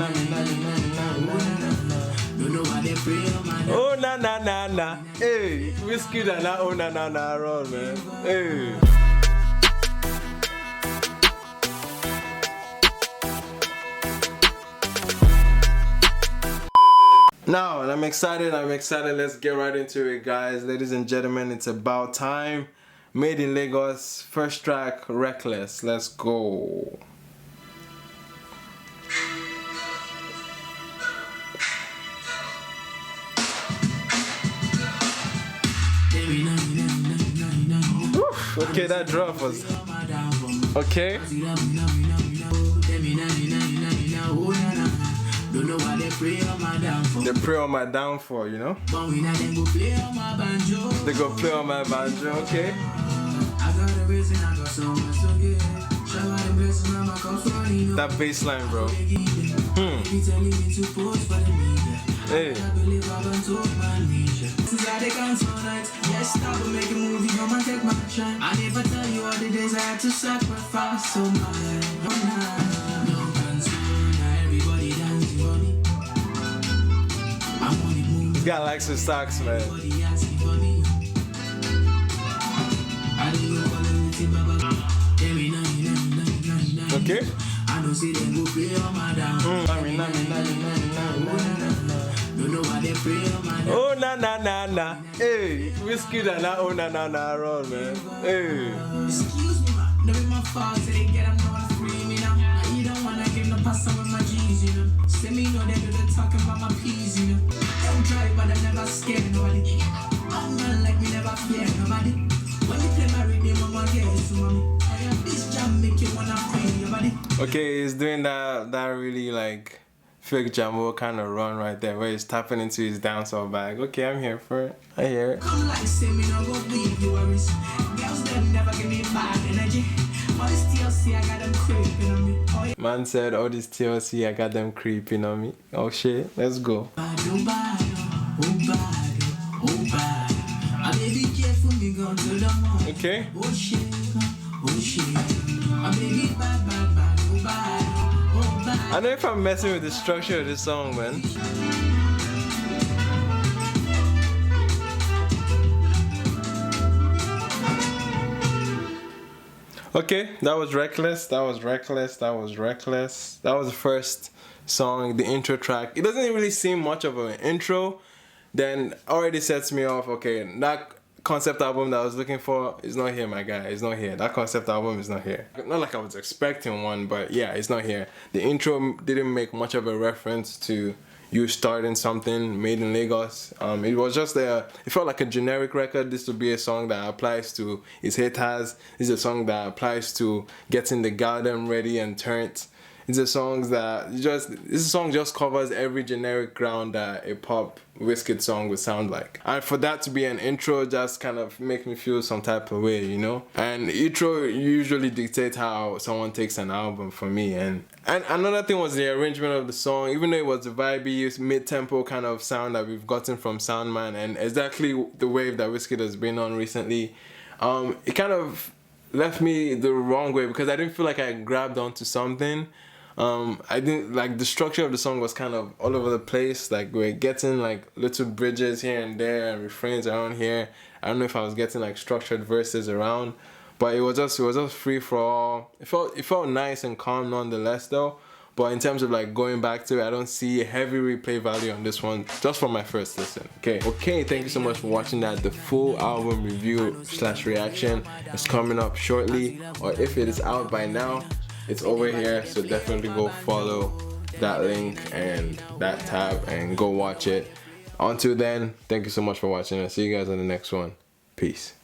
Oh na na na na. Hey, WIZKID and that oh na na na run, man. Hey. Now, I'm excited. Let's get right into it, guys. Ladies and gentlemen, it's about time. Made in Lagos, first track, Reckless. Let's go. Oof, okay, that drop was okay. They pray on my downfall, you know? They go play on my banjo, okay? That bass line, bro. Hey. I never tell you all the days I had to sacrifice so much. This guy likes his socks, man. Okay. Oh na na na na. Hey, WIZKID and that oh na na na run, man. Hey. Excuse me, man. Never my fault. Say they get them not free me now. You don't wanna give no pass with my G's, you know. Say me know they do the talking about my P's, you know. Don't try, but I never scared nobody. I'm not like me, never fear nobody. When you play my rhythm, I'm gonna get it to mommy. This jam make you wanna free your body. Okay, he's doing that really like fake Jambo kind of run right there where he's tapping into his dancehall bag. Okay, I'm here for it. I hear it. Come like say me no go leave you worries. Girls them never give me bad energy. All this TLC I got them creeping on me. Oh, yeah. Man said all this TLC I got them creeping on me. Oh shit, let's go. Okay. I don't know if I'm messing with the structure of this song, man. Okay, that was Reckless. That was the first song, the intro track. It doesn't really seem much of an intro, then already sets me off. Okay, that concept album that I was looking for is not here, my guy. It's not here. That concept album is not here. Not like I was expecting one, but yeah, it's not here. The intro didn't make much of a reference to you starting something made in Lagos. It was just it felt like a generic record. This would be a song that applies to his haters. This is a song that applies to getting the garden ready and turned. It's a song that this song just covers every generic ground that a pop WIZKID song would sound like. And for that to be an intro just kind of make me feel some type of way, you know? And intro usually dictate how someone takes an album for me. And another thing was the arrangement of the song. Even though it was a vibey, mid-tempo kind of sound that we've gotten from Soundman and exactly the wave that WIZKID has been on recently, it kind of left me the wrong way because I didn't feel like I grabbed onto something. I didn't like the structure of the song was kind of all over the place. Like we're getting like little bridges here and there and refrains around here. I don't know if I was getting like structured verses around, but it was just free for all. It felt nice and calm nonetheless though. But in terms of like going back to it, I don't see a heavy replay value on this one just for my first listen. Okay, thank you so much for watching that. The full album review / reaction is coming up shortly, or if it is out by now, it's over here, so definitely go follow that link and that tab and go watch it. Until then, thank you so much for watching. I'll see you guys on the next one. Peace.